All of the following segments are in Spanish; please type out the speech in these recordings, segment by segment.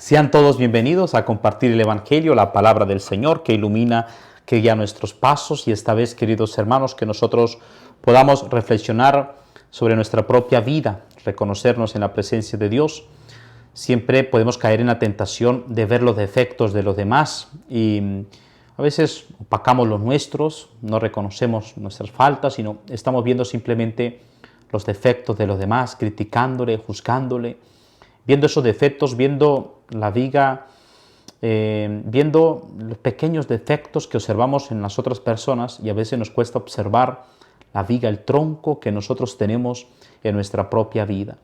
Sean todos bienvenidos a compartir el Evangelio, la palabra del Señor que ilumina, que guía nuestros pasos. Y esta vez, queridos hermanos, que nosotros podamos reflexionar sobre nuestra propia vida, reconocernos en la presencia de Dios. Siempre podemos caer en la tentación de ver los defectos de los demás y a veces opacamos los nuestros, no reconocemos nuestras faltas, sino estamos viendo simplemente los defectos de los demás, criticándole, juzgándole, viendo esos defectos, viendo la viga, viendo los pequeños defectos que observamos en las otras personas, y a veces nos cuesta observar la viga, el tronco que nosotros tenemos en nuestra propia vida.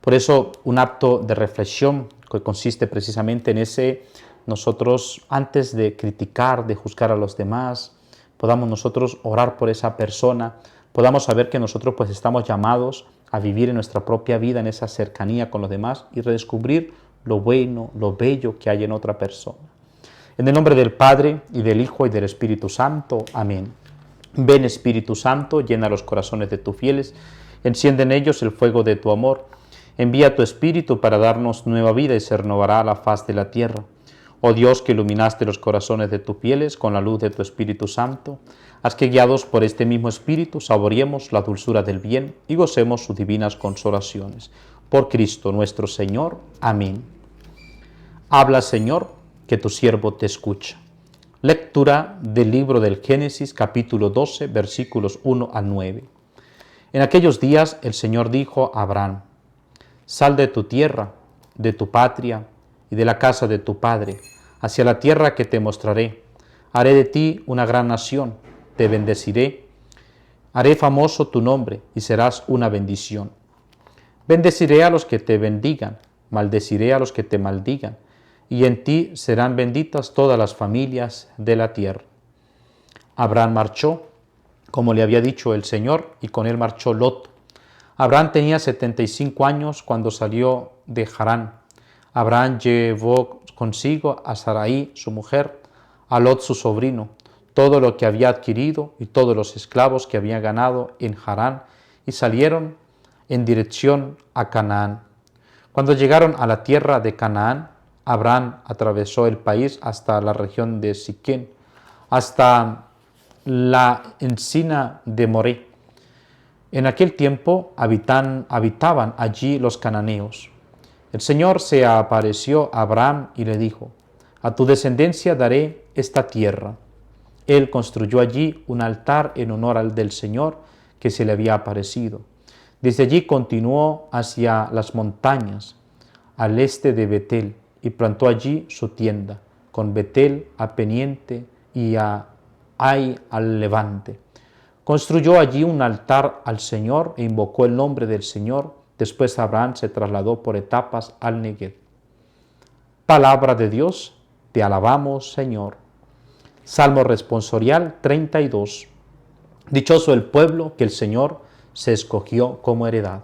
Por eso, un acto de reflexión que consiste precisamente en nosotros, antes de criticar, de juzgar a los demás, podamos nosotros orar por esa persona, podamos saber que nosotros pues estamos llamados a vivir en nuestra propia vida, en esa cercanía con los demás y redescubrir lo bueno, lo bello que hay en otra persona. En el nombre del Padre, y del Hijo, y del Espíritu Santo. Amén. Ven, Espíritu Santo, llena los corazones de tus fieles, enciende en ellos el fuego de tu amor. Envía tu Espíritu para darnos nueva vida y se renovará la faz de la tierra. Oh Dios, que iluminaste los corazones de tus fieles con la luz de tu Espíritu Santo, haz que, guiados por este mismo Espíritu, saboreemos la dulzura del bien y gocemos sus divinas consolaciones. Por Cristo nuestro Señor. Amén. Habla, Señor, que tu siervo te escucha. Lectura del libro del Génesis, capítulo 12, versículos 1 al 9. En aquellos días el Señor dijo a Abraham: Sal de tu tierra, de tu patria y de la casa de tu padre, hacia la tierra que te mostraré. Haré de ti una gran nación, te bendeciré, haré famoso tu nombre y serás una bendición. Bendeciré a los que te bendigan, maldeciré a los que te maldigan, y en ti serán benditas todas las familias de la tierra. Abraham marchó, como le había dicho el Señor, y con él marchó Lot. Abraham tenía 75 años cuando salió de Harán. Abraham llevó consigo a Sarai, su mujer, a Lot, su sobrino, todo lo que había adquirido y todos los esclavos que había ganado en Harán, y salieron en dirección a Canaán. Cuando llegaron a la tierra de Canaán, Abraham atravesó el país hasta la región de Siquén, hasta la encina de Moré. En aquel tiempo habitaban allí los cananeos. El Señor se apareció a Abraham y le dijo: A tu descendencia daré esta tierra. Él construyó allí un altar en honor al del Señor que se le había aparecido. Desde allí continuó hacia las montañas, al este de Betel, y plantó allí su tienda, con Betel a poniente y a Ai al levante. Construyó allí un altar al Señor e invocó el nombre del Señor. Después Abraham se trasladó por etapas al Negev. Palabra de Dios, te alabamos, Señor. Salmo responsorial 32. Dichoso el pueblo que el Señor se escogió como heredad.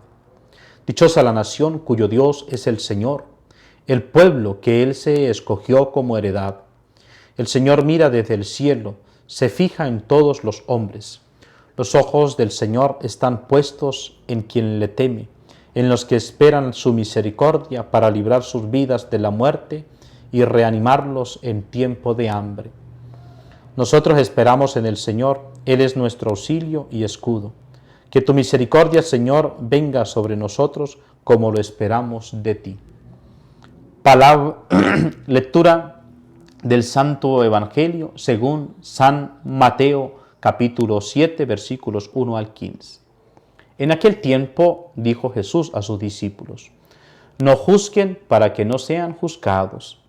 Dichosa la nación cuyo Dios es el Señor, el pueblo que Él se escogió como heredad. El Señor mira desde el cielo, se fija en todos los hombres. Los ojos del Señor están puestos en quien le teme, en los que esperan su misericordia para librar sus vidas de la muerte y reanimarlos en tiempo de hambre. Nosotros esperamos en el Señor, Él es nuestro auxilio y escudo. Que tu misericordia, Señor, venga sobre nosotros como lo esperamos de ti. Lectura del Santo Evangelio según San Mateo, capítulo 7, versículos 1 al 15. En aquel tiempo dijo Jesús a sus discípulos: No juzguen para que no sean juzgados,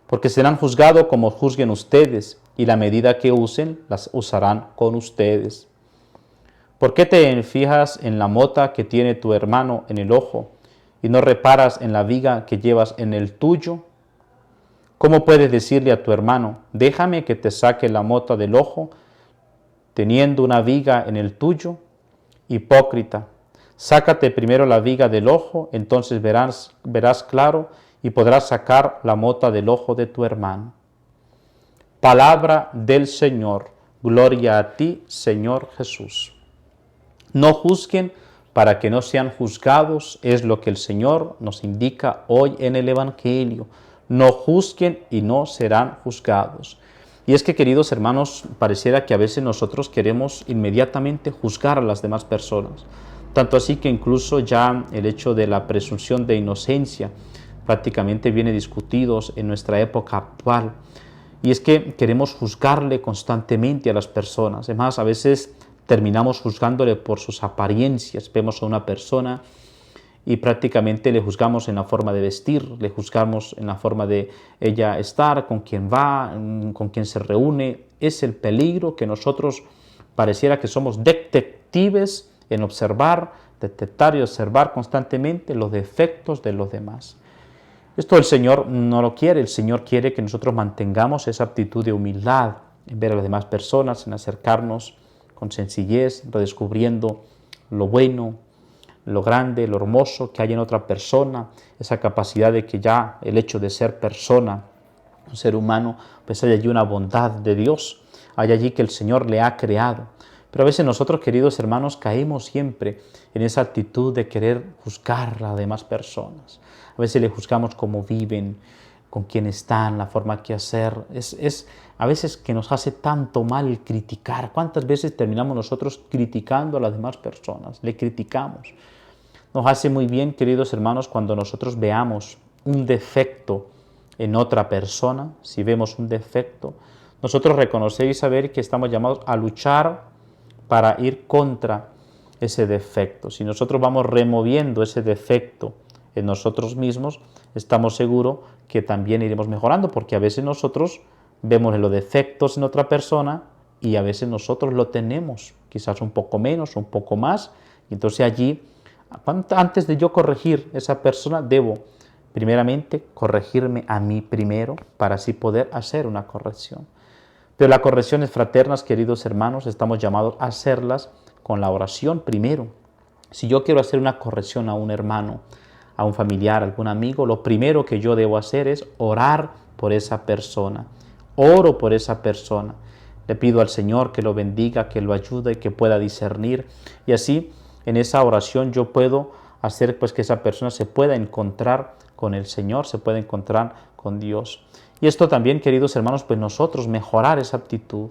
porque serán juzgados como juzguen ustedes, y la medida que usen, las usarán con ustedes. ¿Por qué te fijas en la mota que tiene tu hermano en el ojo y no reparas en la viga que llevas en el tuyo? ¿Cómo puedes decirle a tu hermano: déjame que te saque la mota del ojo, teniendo una viga en el tuyo? Hipócrita, sácate primero la viga del ojo, entonces verás claro y podrás sacar la mota del ojo de tu hermano. Palabra del Señor. Gloria a ti, Señor Jesús. No juzguen para que no sean juzgados, es lo que el Señor nos indica hoy en el Evangelio. No juzguen y no serán juzgados. Y es que, queridos hermanos, pareciera que a veces nosotros queremos inmediatamente juzgar a las demás personas. Tanto así que incluso ya el hecho de la presunción de inocencia prácticamente viene discutido en nuestra época actual. Y es que queremos juzgarle constantemente a las personas. Además, a veces terminamos juzgándole por sus apariencias. Vemos a una persona y prácticamente le juzgamos en la forma de vestir, le juzgamos en la forma de ella estar, con quién va, con quién se reúne. Es el peligro que nosotros pareciera que somos detectives en observar, detectar y observar constantemente los defectos de los demás. Esto el Señor no lo quiere. El Señor quiere que nosotros mantengamos esa actitud de humildad en ver a las demás personas, en acercarnos con sencillez, redescubriendo lo bueno, lo grande, lo hermoso que hay en otra persona, esa capacidad de que ya el hecho de ser persona, un ser humano, pues hay allí una bondad de Dios, hay allí que el Señor le ha creado. Pero a veces nosotros, queridos hermanos, caemos siempre en esa actitud de querer juzgar a las demás personas. A veces le juzgamos cómo viven, con quién están, la forma que hacer. Es a veces que nos hace tanto mal el criticar. ¿Cuántas veces terminamos nosotros criticando a las demás personas? Le criticamos. Nos hace muy bien, queridos hermanos, cuando nosotros veamos un defecto en otra persona. Si vemos un defecto, nosotros reconocer y saber que estamos llamados a luchar para ir contra ese defecto. Si nosotros vamos removiendo ese defecto en nosotros mismos, estamos seguros que también iremos mejorando, porque a veces nosotros vemos los defectos en otra persona y a veces nosotros lo tenemos, quizás un poco menos, un poco más, y entonces allí, antes de yo corregir a esa persona, debo primeramente corregirme a mí primero para así poder hacer una corrección. Pero las correcciones fraternas, queridos hermanos, estamos llamados a hacerlas con la oración primero. Si yo quiero hacer una corrección a un hermano, a un familiar, a algún amigo, lo primero que yo debo hacer es orar por esa persona. Oro por esa persona. Le pido al Señor que lo bendiga, que lo ayude, que pueda discernir. Y así, en esa oración yo puedo hacer pues que esa persona se pueda encontrar con el Señor, se pueda encontrar con Dios. Y esto también, queridos hermanos, pues nosotros mejorar esa actitud.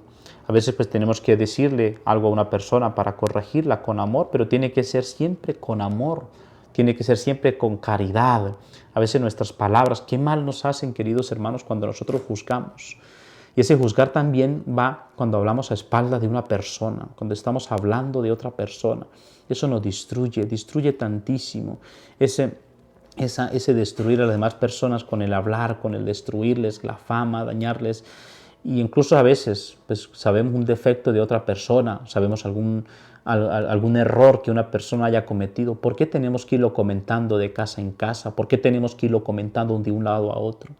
A veces pues tenemos que decirle algo a una persona para corregirla con amor, pero tiene que ser siempre con amor, tiene que ser siempre con caridad. A veces nuestras palabras, qué mal nos hacen, queridos hermanos, cuando nosotros juzgamos. Y ese juzgar también va cuando hablamos a espaldas de una persona, cuando estamos hablando de otra persona. Eso nos destruye tantísimo. Ese destruir a las demás personas con el hablar, con el destruirles la fama, dañarles. Y incluso a veces pues, sabemos un defecto de otra persona, sabemos algún error que una persona haya cometido. ¿Por qué tenemos que irlo comentando de casa en casa? ¿Por qué tenemos que irlo comentando de un lado a otro?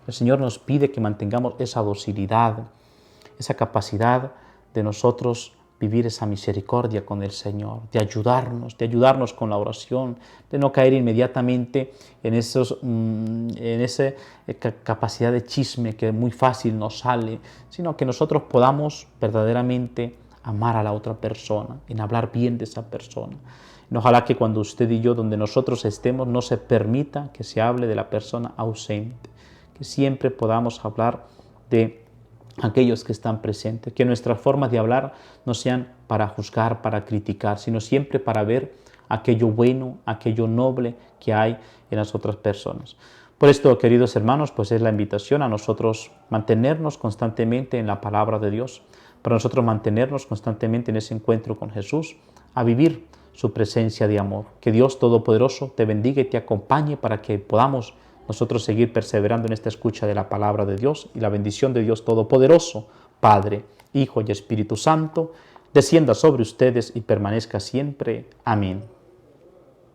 El Señor nos pide que mantengamos esa docilidad, esa capacidad de nosotros vivir esa misericordia con el Señor, de ayudarnos con la oración, de no caer inmediatamente en esa capacidad de chisme que muy fácil nos sale, sino que nosotros podamos verdaderamente amar a la otra persona, en hablar bien de esa persona. Ojalá que cuando usted y yo, donde nosotros estemos, no se permita que se hable de la persona ausente, que siempre podamos hablar de aquellos que están presentes, que nuestras formas de hablar no sean para juzgar, para criticar, sino siempre para ver aquello bueno, aquello noble que hay en las otras personas. Por esto, queridos hermanos, pues es la invitación a nosotros mantenernos constantemente en la palabra de Dios, para nosotros mantenernos constantemente en ese encuentro con Jesús, a vivir su presencia de amor. Que Dios Todopoderoso te bendiga y te acompañe para que podamos nosotros seguir perseverando en esta escucha de la palabra de Dios, y la bendición de Dios Todopoderoso, Padre, Hijo y Espíritu Santo, descienda sobre ustedes y permanezca siempre. Amén.